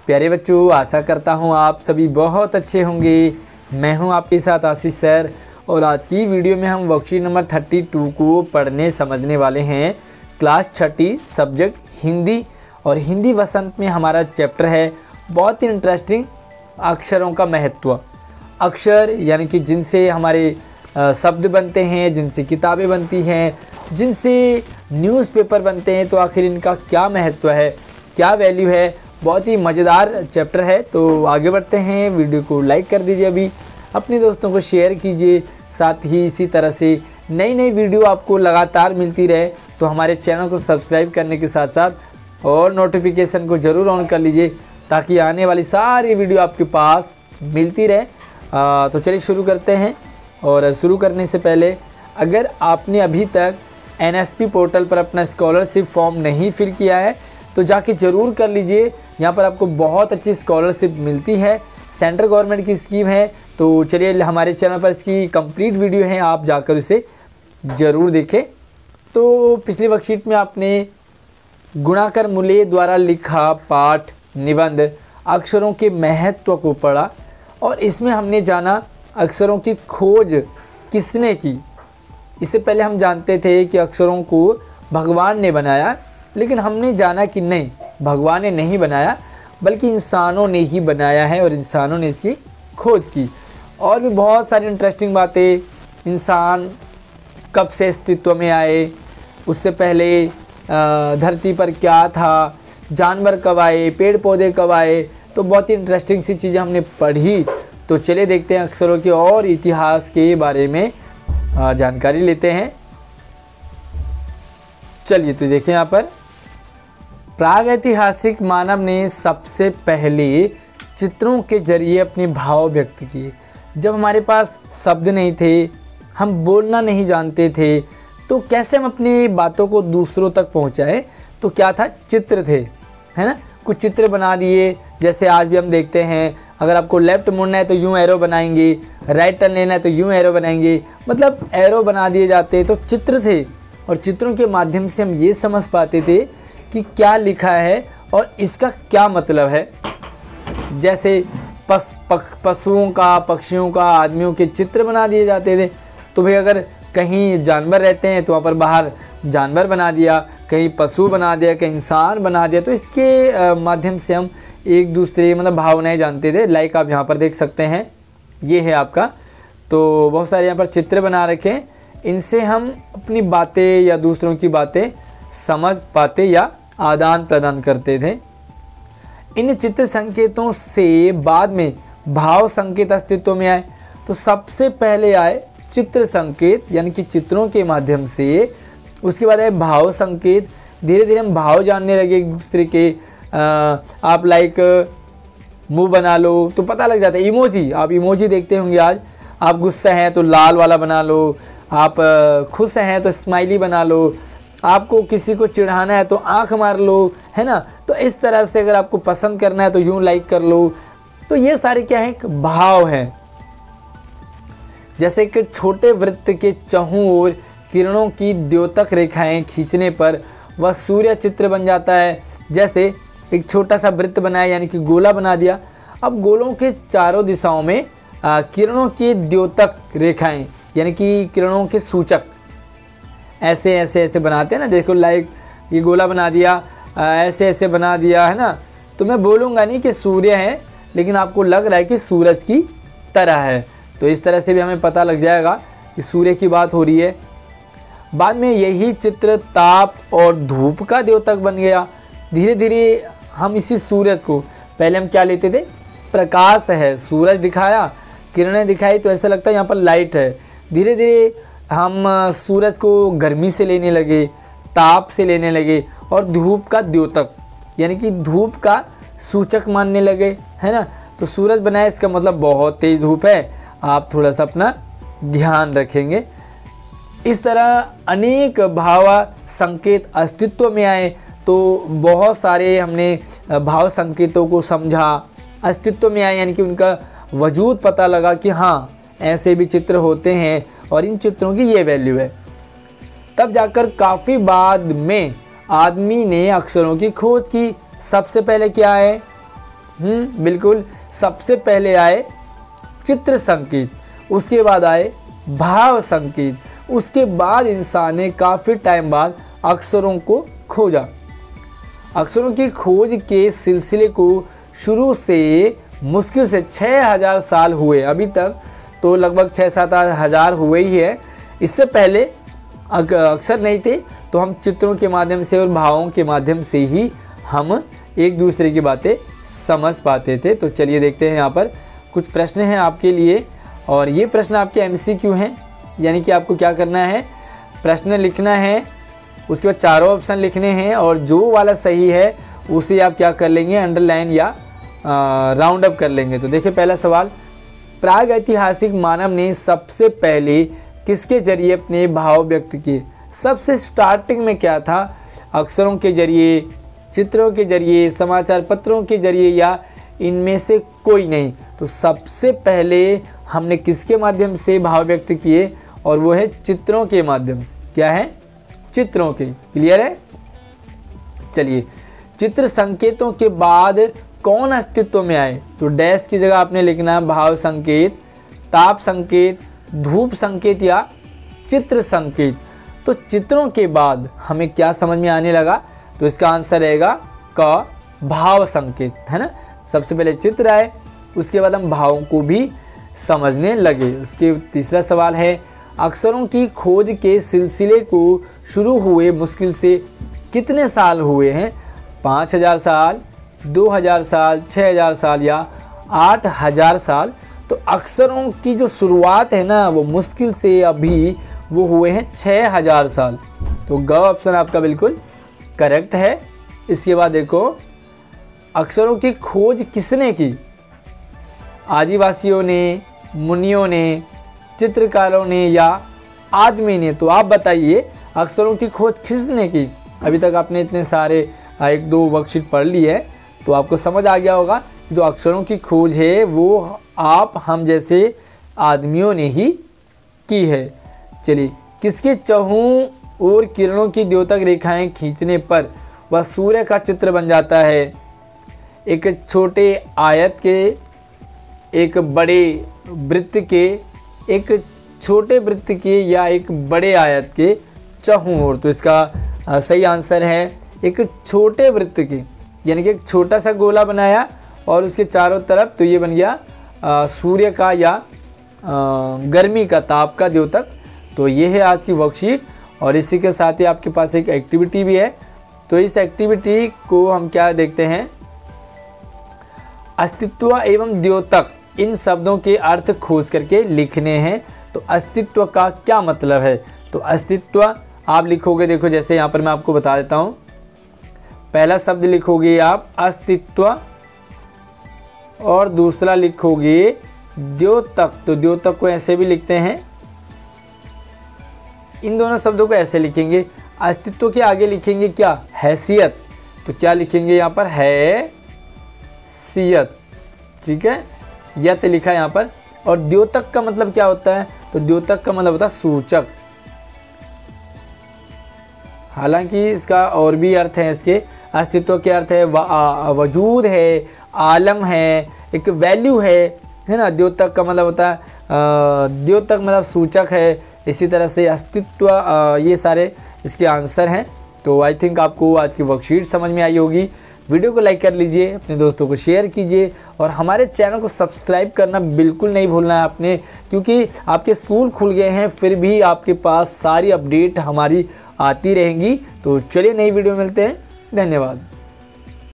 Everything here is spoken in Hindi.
प्यारे बच्चों, आशा करता हूँ आप सभी बहुत अच्छे होंगे। मैं हूँ आपके साथ आशीष सर और आज की वीडियो में हम वर्कशीट नंबर 32 को पढ़ने समझने वाले हैं। क्लास 30 सब्जेक्ट हिंदी और हिंदी वसंत में हमारा चैप्टर है बहुत ही इंटरेस्टिंग, अक्षरों का महत्व। अक्षर यानी कि जिनसे हमारे शब्द बनते हैं, जिनसे किताबें बनती हैं, जिनसे न्यूज़पेपर बनते हैं, तो आखिर इनका क्या महत्व है, क्या वैल्यू है। बहुत ही मज़ेदार चैप्टर है। तो आगे बढ़ते हैं, वीडियो को लाइक कर दीजिए, अभी अपने दोस्तों को शेयर कीजिए। साथ ही इसी तरह से नई नई वीडियो आपको लगातार मिलती रहे तो हमारे चैनल को सब्सक्राइब करने के साथ साथ और नोटिफिकेशन को ज़रूर ऑन कर लीजिए ताकि आने वाली सारी वीडियो आपके पास मिलती रहे। तो चलिए शुरू करते हैं। और शुरू करने से पहले अगर आपने अभी तक NSP पोर्टल पर अपना स्कॉलरशिप फॉर्म नहीं फिल किया है तो जाके ज़रूर कर लीजिए। यहाँ पर आपको बहुत अच्छी स्कॉलरशिप मिलती है, सेंट्रल गवर्नमेंट की स्कीम है। तो चलिए हमारे चैनल पर इसकी कंप्लीट वीडियो है, आप जाकर उसे ज़रूर देखें। तो पिछली वर्कशीट में आपने गुणाकर मुले द्वारा लिखा पाठ निबंध अक्षरों के महत्व को पढ़ा और इसमें हमने जाना अक्षरों की खोज किसने की। इससे पहले हम जानते थे कि अक्षरों को भगवान ने बनाया, लेकिन हमने जाना कि नहीं, भगवान ने नहीं बनाया बल्कि इंसानों ने ही बनाया है और इंसानों ने इसकी खोज की। और भी बहुत सारी इंटरेस्टिंग बातें, इंसान कब से अस्तित्व में आए, उससे पहले धरती पर क्या था, जानवर कब आए, पेड़ पौधे कब आए, तो बहुत ही इंटरेस्टिंग सी चीज़ें हमने पढ़ी। तो चलिए देखते हैं अक्षरों के और इतिहास के बारे में जानकारी लेते हैं। चलिए तो देखिए यहाँ पर प्रागैतिहासिक मानव ने सबसे पहले चित्रों के जरिए अपने भाव व्यक्त किए। जब हमारे पास शब्द नहीं थे, हम बोलना नहीं जानते थे, तो कैसे हम अपनी बातों को दूसरों तक पहुँचाएं, तो क्या था, चित्र थे, है ना। कुछ चित्र बना दिए, जैसे आज भी हम देखते हैं अगर आपको लेफ़्ट मुड़ना है तो यूँ एरो बनाएंगे, राइट टर्न लेना है तो यूँ एरो बनाएंगे, मतलब एरो बना दिए जाते। तो चित्र थे और चित्रों के माध्यम से हम ये समझ पाते थे कि क्या लिखा है और इसका क्या मतलब है। जैसे पशुओं का, पक्षियों का, आदमियों के चित्र बना दिए जाते थे। तो भाई अगर कहीं जानवर रहते हैं तो वहाँ पर बाहर जानवर बना दिया, कहीं पशु बना दिया, कहीं इंसान बना दिया। तो इसके माध्यम से हम एक दूसरे मतलब भावनाएं जानते थे। लाइक आप यहाँ पर देख सकते हैं, ये है आपका। तो बहुत सारे यहाँ पर चित्र बना रखे हैं, इनसे हम अपनी बातें या दूसरों की बातें समझ पाते या आदान प्रदान करते थे। इन चित्र संकेतों से बाद में भाव संकेत अस्तित्व में आए। तो सबसे पहले आए चित्र संकेत, यानी कि चित्रों के माध्यम से। उसके बाद आए भाव संकेत। धीरे धीरे हम भाव जानने लगे एक दूसरे के। आप लाइक मुंह बना लो तो पता लग जाता है। इमोजी, आप इमोजी देखते होंगे आज। आप गुस्सा हैं तो लाल वाला बना लो, आप खुश हैं तो स्माइली बना लो, आपको किसी को चिढ़ाना है तो आंख मार लो, है ना। तो इस तरह से अगर आपको पसंद करना है तो यूँ लाइक कर लो। तो ये सारे क्या है, भाव हैं। जैसे कि छोटे वृत्त के चहुं ओर किरणों की द्योतक रेखाएं खींचने पर वह सूर्य चित्र बन जाता है। जैसे एक छोटा सा वृत्त बनाया, यानी कि गोला बना दिया। अब गोलों के चारों दिशाओं में किरणों की द्योतक रेखाएं, यानी कि किरणों के सूचक ऐसे ऐसे ऐसे बनाते हैं ना। देखो लाइक ये गोला बना दिया, ऐसे ऐसे बना दिया, है ना। तो मैं बोलूँगा नहीं कि सूर्य है, लेकिन आपको लग रहा है कि सूरज की तरह है। तो इस तरह से भी हमें पता लग जाएगा कि सूर्य की बात हो रही है। बाद में यही चित्र ताप और धूप का द्योतक बन गया। धीरे धीरे हम इसी सूरज को, पहले हम क्या लेते थे, प्रकाश है, सूरज दिखाया, किरणें दिखाई तो ऐसा लगता है यहाँ पर लाइट है। धीरे धीरे हम सूरज को गर्मी से लेने लगे, ताप से लेने लगे और धूप का द्योतक, यानी कि धूप का सूचक मानने लगे, है ना। तो सूरज बनाया, इसका मतलब बहुत तेज धूप है, आप थोड़ा सा अपना ध्यान रखेंगे। इस तरह अनेक भाव संकेत अस्तित्व में आए। तो बहुत सारे हमने भाव संकेतों को समझा, अस्तित्व में आए, यानी कि उनका वजूद पता लगा कि हाँ ऐसे भी चित्र होते हैं और इन चित्रों की ये वैल्यू है। तब जाकर काफ़ी बाद में आदमी ने अक्षरों की खोज की। सबसे पहले क्या है, बिल्कुल। सबसे पहले आए चित्र संकेत, उसके बाद आए भाव संकेत, उसके बाद इंसान ने काफ़ी टाइम बाद अक्षरों को खोजा। अक्षरों की खोज के सिलसिले को शुरू से मुश्किल से 6000 साल हुए, अभी तक तो लगभग 6-7 हज़ार हुए ही है। इससे पहले अक्षर नहीं थे, तो हम चित्रों के माध्यम से और भावों के माध्यम से ही हम एक दूसरे की बातें समझ पाते थे। तो चलिए देखते हैं, यहाँ पर कुछ प्रश्न हैं आपके लिए, और ये प्रश्न आपके MCQ हैं, यानी कि आपको क्या करना है, प्रश्न लिखना है, उसके बाद चारों ऑप्शन लिखने हैं, और जो वाला सही है उसे आप क्या कर लेंगे, अंडरलाइन या राउंड अप कर लेंगे। तो देखिए पहला सवाल, प्राग ऐतिहासिक मानव ने सबसे पहले किसके जरिए अपने भाव व्यक्त किए? सबसे स्टार्टिंग में क्या था? अक्षरों के जरिए, चित्रों के जरिए, समाचार पत्रों के जरिए, या इनमें से कोई नहीं? तो सबसे पहले हमने किसके माध्यम से भाव व्यक्त किए? और वो है चित्रों के माध्यम से। क्या है? चित्रों के। क्लियर है? चलिए, चित्र संकेतों के बाद कौन अस्तित्व में आए? तो डैश की जगह आपने लिखना भाव संकेत, ताप संकेत, धूप संकेत या चित्र संकेत। तो चित्रों के बाद हमें क्या समझ में आने लगा? तो इसका आंसर रहेगा क, भाव संकेत, है ना। सबसे पहले चित्र आए, उसके बाद हम भावों को भी समझने लगे। उसके तीसरा सवाल है, अक्षरों की खोज के सिलसिले को शुरू हुए मुश्किल से कितने साल हुए हैं? 5000 साल, 2000 साल, 6000 साल या 8000 साल? तो अक्षरों की जो शुरुआत है ना, वो मुश्किल से अभी वो हुए हैं 6000 साल। तो ग ऑप्शन आपका बिल्कुल करेक्ट है। इसके बाद देखो, अक्षरों की खोज किसने की? आदिवासियों ने, मुनियों ने, चित्रकारों ने या आदमी ने? तो आप बताइए, अक्षरों की खोज किसने की? अभी तक आपने इतने सारे 1-2 वर्कशीट पढ़ ली है, तो आपको समझ आ गया होगा जो अक्षरों की खोज है वो आप हम जैसे आदमियों ने ही की है। चलिए, किसके चहुं और किरणों की द्योतक रेखाएं खींचने पर वह सूर्य का चित्र बन जाता है? एक छोटे आयत के, एक बड़े वृत्त के, एक छोटे वृत्त के या एक बड़े आयत के चहुं ओर? तो इसका सही आंसर है एक छोटे वृत्त के, यानी कि एक छोटा सा गोला बनाया और उसके चारों तरफ, तो ये बन गया सूर्य का या गर्मी का, ताप का द्योतक। तो ये है आज की वर्कशीट, और इसी के साथ ही आपके पास एक एक्टिविटी भी है। तो इस एक्टिविटी को हम क्या देखते हैं, अस्तित्व एवं द्योतक, इन शब्दों के अर्थ खोज करके लिखने हैं। तो अस्तित्व का क्या मतलब है? तो अस्तित्व आप लिखोगे, देखो जैसे यहाँ पर मैं आपको बता देता हूँ। पहला शब्द लिखोगे आप अस्तित्व, और दूसरा लिखोगे द्योतक। तो द्योतक को ऐसे भी लिखते हैं, इन दोनों शब्दों को ऐसे लिखेंगे। अस्तित्व के आगे लिखेंगे क्या? हैसियत। तो क्या लिखेंगे यहाँ पर? हैसियत। ठीक है, यत लिखा है यहाँ पर। और द्योतक का मतलब क्या होता है? तो द्योतक का मतलब होता है सूचक। हालांकि इसका और भी अर्थ है। इसके अस्तित्व के अर्थ है वजूद है, आलम है, एक वैल्यू है ना। द्योतक का मतलब होता है द्योतक मतलब सूचक है। इसी तरह से अस्तित्व, ये सारे इसके आंसर हैं। तो आई थिंक आपको आज की वर्कशीट समझ में आई होगी। वीडियो को लाइक कर लीजिए, अपने दोस्तों को शेयर कीजिए, और हमारे चैनल को सब्सक्राइब करना बिल्कुल नहीं भूलना है आपने, क्योंकि आपके स्कूल खुल गए हैं, फिर भी आपके पास सारी अपडेट हमारी आती रहेंगी। तो चलिए, नई वीडियो मिलते हैं। धन्यवाद।